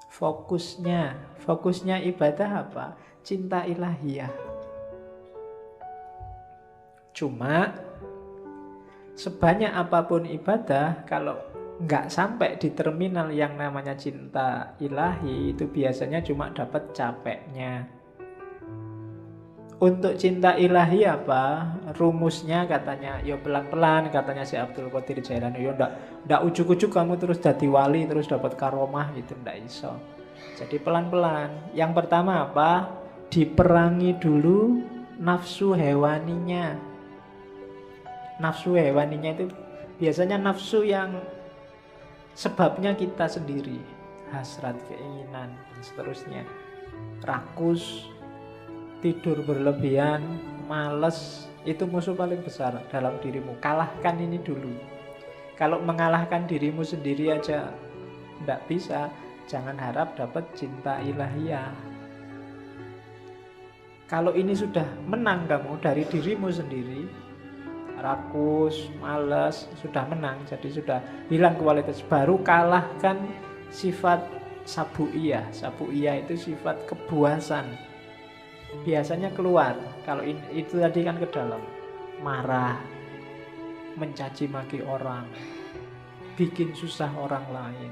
Fokusnya ibadah apa? Cinta ilahiyah. Cuma sebanyak apapun ibadah, kalau nggak sampai di terminal yang namanya cinta ilahi, itu biasanya cuma dapat capeknya. Untuk cinta ilahi apa? Rumusnya katanya, yo pelan-pelan, katanya si Abdul Qadir Jailani. Yo ndak ujuk-ujuk kamu terus jadi wali, terus dapat karomah gitu, ndak iso. Jadi pelan-pelan. Yang pertama apa? Diperangi dulu nafsu hewaninya. Nafsu hewaninya itu biasanya nafsu yang sebabnya kita sendiri. Hasrat, keinginan, dan seterusnya. Rakus, tidur berlebihan, males, itu musuh paling besar dalam dirimu. Kalahkan ini dulu. Kalau mengalahkan dirimu sendiri aja tidak bisa, jangan harap dapat cinta ilahiyah. Kalau ini sudah menang kamu dari dirimu sendiri, rakus, males, sudah menang, jadi sudah hilang kualitas, baru kalahkan sifat sabu'iyah. Sabu'iyah itu sifat kebuasan. Biasanya keluar. Kalau itu tadi kan ke dalam. Marah, mencaci maki orang, bikin susah orang lain,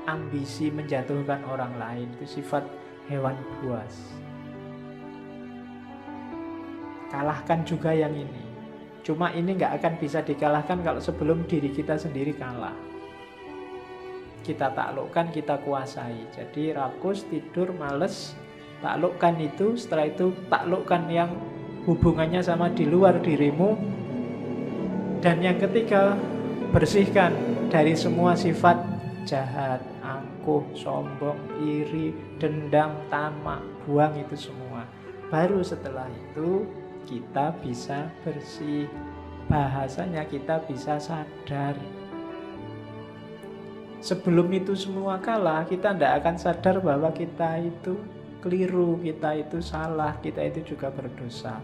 ambisi menjatuhkan orang lain. Itu sifat hewan buas. Kalahkan juga yang ini. Cuma ini nggak akan bisa dikalahkan kalau sebelum diri kita sendiri kalah. Kita taklukkan, kita kuasai. Jadi rakus, tidur, males, taklukkan itu. Setelah itu taklukkan yang hubungannya sama di luar dirimu. Dan yang ketiga, bersihkan dari semua sifat jahat, angkuh, sombong, iri, dendam, tamak. Buang itu semua. Baru setelah itu kita bisa bersih. Bahasanya kita bisa sadar. Sebelum itu semua kalah, kita tidak akan sadar bahwa kita itu keliru, kita itu salah, kita itu juga berdosa.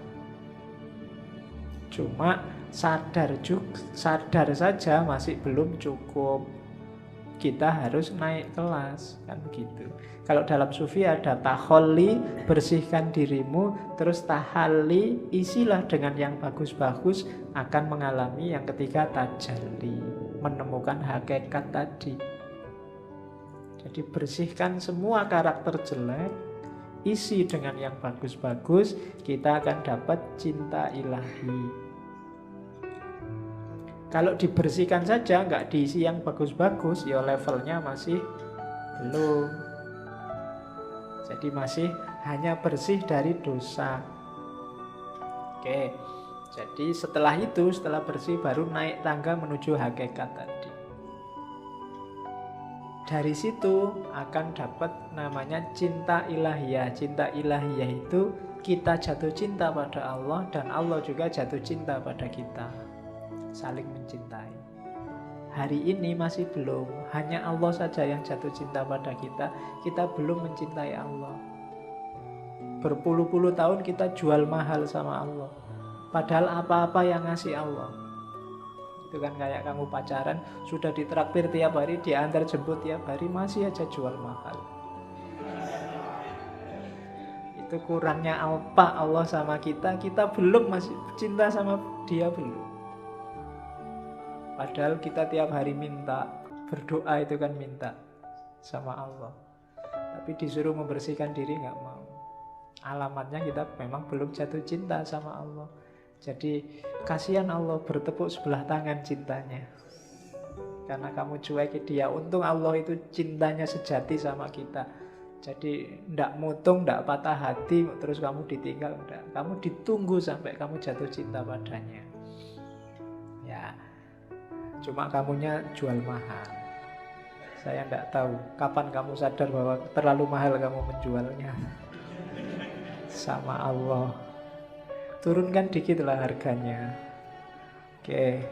Cuma sadar saja masih belum cukup. Kita harus naik kelas, kan begitu. Kalau dalam sufi ada taholli, bersihkan dirimu, terus tahalli, isilah dengan yang bagus-bagus, akan mengalami yang ketiga tajalli, menemukan hakikat tadi. Jadi bersihkan semua karakter jelek, isi dengan yang bagus-bagus, kita akan dapat cinta ilahi. Kalau dibersihkan saja, nggak diisi yang bagus-bagus, ya levelnya masih belum. Jadi masih hanya bersih dari dosa. Oke, jadi setelah itu, setelah bersih, baru naik tangga menuju hakikat tadi. Dari situ akan dapat namanya cinta ilahiyah. Cinta ilahiyah itu kita jatuh cinta pada Allah dan Allah juga jatuh cinta pada kita. Saling mencintai. Hari ini masih belum. Hanya Allah saja yang jatuh cinta pada kita. Kita belum mencintai Allah. Berpuluh-puluh tahun kita jual mahal sama Allah. Padahal apa-apa yang ngasih Allah. Itu kan kayak kamu pacaran, sudah ditraktir tiap hari, diantar jemput tiap hari, masih aja jual mahal. Itu kurangnya apa Allah sama kita. Kita belum masih cinta sama dia, belum. Padahal kita tiap hari minta, berdoa itu kan minta sama Allah. Tapi disuruh membersihkan diri nggak mau. Alamatnya kita memang belum jatuh cinta sama Allah. Jadi kasihan Allah, bertepuk sebelah tangan cintanya. Karena kamu cuekin dia. Untung Allah itu cintanya sejati sama kita. Jadi ndak mutung, ndak patah hati, terus kamu ditinggal, ndak. Kamu ditunggu sampai kamu jatuh cinta padanya. Ya, cuma kamunya jual mahal. Saya ndak tahu kapan kamu sadar bahwa terlalu mahal kamu menjualnya sama Allah. Turunkan dikit lah harganya. Oke,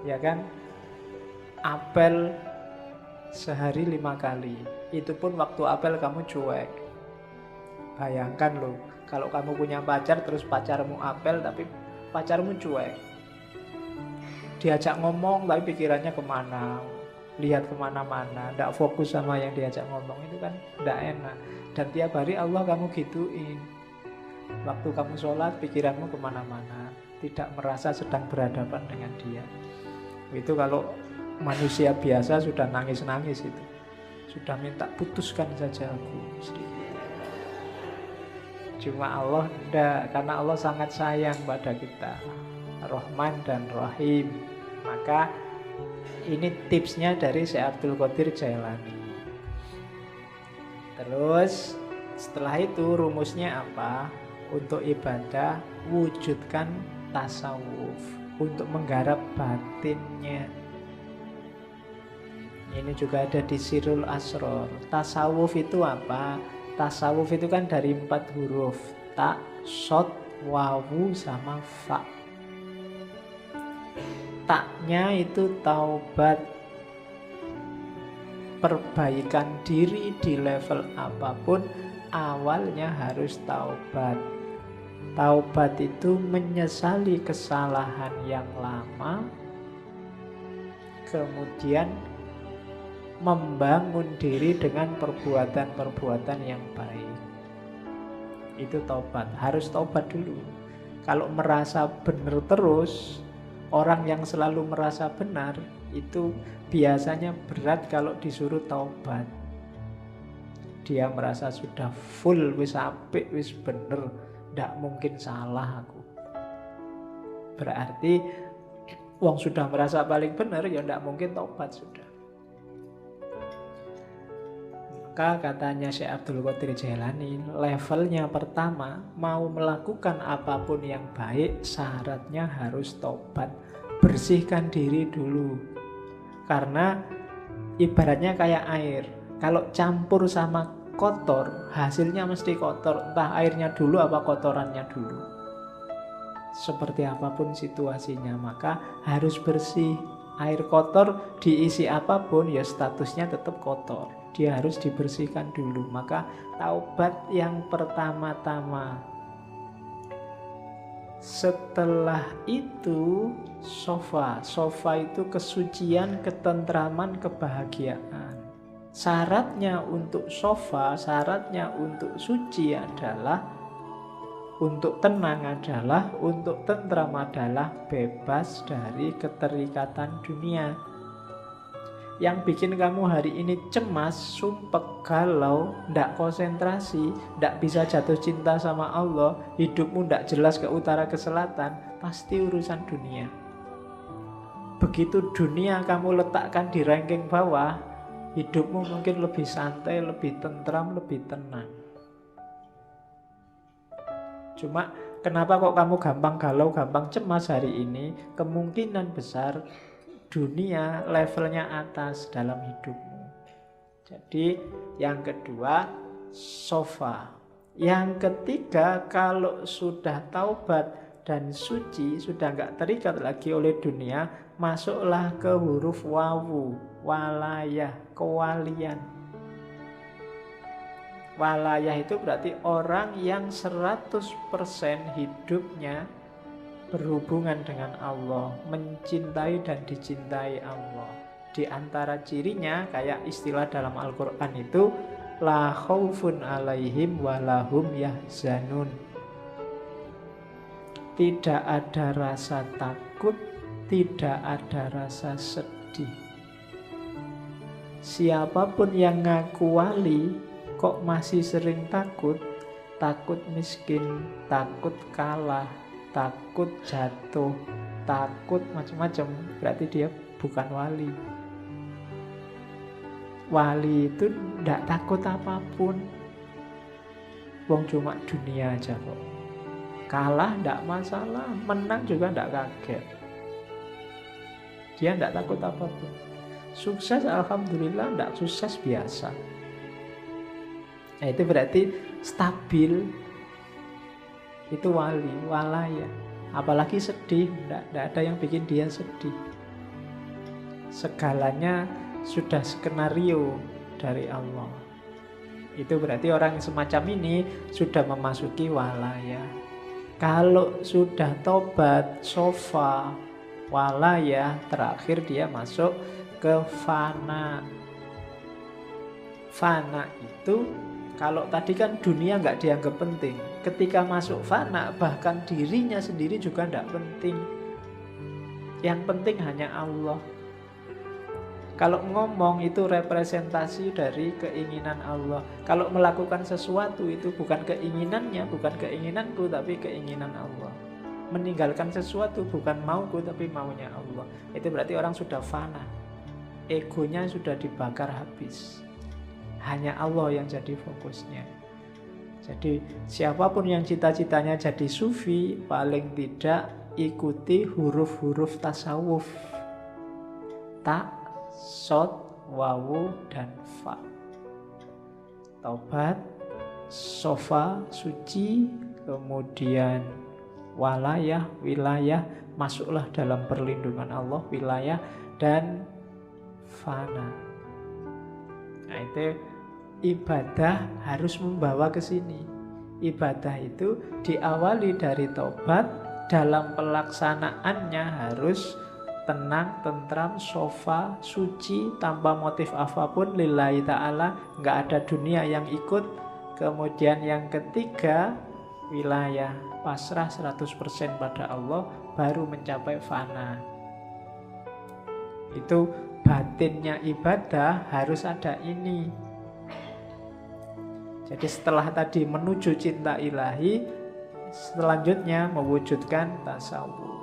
ya kan? Apel sehari 5 kali. Itu pun waktu apel kamu cuek. Bayangkan loh, kalau kamu punya pacar terus pacarmu apel tapi pacarmu cuek. Diajak ngomong tapi pikirannya kemana. lihat kemana-mana, tidak fokus sama yang diajak ngomong, itu kan tidak enak. Dan tiap hari Allah kamu gituin. Waktu kamu sholat, pikiranmu kemana-mana, tidak merasa sedang berhadapan dengan dia. Itu kalau manusia biasa sudah nangis-nangis itu, sudah minta putuskan saja aku. Cuma Allah tidak, karena Allah sangat sayang pada kita, Rahman dan Rahim. Maka ini tipsnya dari Syekh Abdul Qadir Jailani. Terus setelah itu rumusnya apa? Untuk ibadah, wujudkan tasawuf untuk menggarap batinnya. Ini juga ada di Sirul Asror. Tasawuf itu apa? Tasawuf itu kan dari 4 huruf. Ta, sod, wawu, sama fa. Taknya itu taubat, perbaikan diri di level apapun, awalnya harus taubat. Taubat itu menyesali kesalahan yang lama, kemudian membangun diri dengan perbuatan-perbuatan yang baik. Itu taubat, harus taubat dulu. Kalau merasa benar terus, orang yang selalu merasa benar itu biasanya berat kalau disuruh taubat. Dia merasa sudah full, wis apik, wis bener, ndak mungkin salah aku. Berarti wong sudah merasa paling benar, ya ndak mungkin taubat sudah. Maka katanya Syekh Abdul Qadir Jailani, levelnya pertama, mau melakukan apapun yang baik, syaratnya harus taubat. Bersihkan diri dulu. Karena ibaratnya kayak air, kalau campur sama kotor, hasilnya mesti kotor. Entah airnya dulu apa kotorannya dulu. Seperti apapun situasinya, maka harus bersih. Air kotor diisi apapun, ya statusnya tetap kotor. Dia harus dibersihkan dulu. Maka taubat yang pertama-tama. Setelah itu sofa. Sofa itu kesucian, ketentraman, kebahagiaan. Syaratnya untuk sofa, syaratnya untuk suci adalah, untuk tenang adalah, untuk tentram adalah bebas dari keterikatan dunia. Yang bikin kamu hari ini cemas, sumpek, galau, ndak konsentrasi, ndak bisa jatuh cinta sama Allah, hidupmu ndak jelas ke utara ke selatan, pasti urusan dunia. Begitu dunia kamu letakkan di ranking bawah, hidupmu mungkin lebih santai, lebih tentram, lebih tenang. Cuma kenapa kok kamu gampang galau, gampang cemas hari ini? Kemungkinan besar dunia levelnya atas dalam hidupmu. Jadi yang kedua sofa. Yang ketiga, kalau sudah taubat dan suci, sudah gak terikat lagi oleh dunia, masuklah ke huruf wawu, walayah, kewalian. Walayah itu berarti orang yang 100% hidupnya berhubungan dengan Allah, mencintai dan dicintai Allah. Di antara cirinya, kayak istilah dalam Al-Quran itu, la khaufun alaihim walahum yahzanun. Tidak ada rasa takut, tidak ada rasa sedih. Siapapun yang ngaku wali, kok masih sering takut? Takut miskin, takut kalah, takut jatuh, takut macam-macam, berarti dia bukan wali. Wali itu tidak takut apapun. Wong cuma dunia aja kok. Kalah tidak masalah, menang juga tidak kaget. Dia tidak takut apapun. Sukses alhamdulillah, tidak sukses biasa. Nah, itu berarti stabil. Itu wali, walaya. Apalagi sedih, tidak ada yang bikin dia sedih. Segalanya sudah skenario dari Allah. Itu berarti orang semacam ini sudah memasuki walaya. Kalau sudah tobat, sofa, walaya, terakhir dia masuk ke fana. Fana itu, kalau tadi kan dunia nggak dianggap penting, ketika masuk fana bahkan dirinya sendiri juga nggak penting. Yang penting hanya Allah. Kalau ngomong itu representasi dari keinginan Allah. Kalau melakukan sesuatu itu bukan keinginannya, bukan keinginanku, tapi keinginan Allah. Meninggalkan sesuatu bukan mauku, tapi maunya Allah. Itu berarti orang sudah fana. Egonya sudah dibakar habis. Hanya Allah yang jadi fokusnya. Jadi siapapun yang cita-citanya jadi sufi, paling tidak ikuti huruf-huruf tasawuf. Ta, sod, wawu, dan fa. Taubat, sofa, suci, kemudian walayah, wilayah, masuklah dalam perlindungan Allah, wilayah, dan fana. Nah itu ibadah harus membawa ke sini. Ibadah itu diawali dari taubat, dalam pelaksanaannya harus tenang, tentram, sofa, suci, tanpa motif apapun, lillahi ta'ala, nggak ada dunia yang ikut. Kemudian yang ketiga, wilayah, pasrah 100% pada Allah, baru mencapai fana. Itu batinnya ibadah harus ada ini. Jadi setelah tadi menuju cinta ilahi, selanjutnya mewujudkan tasawuf.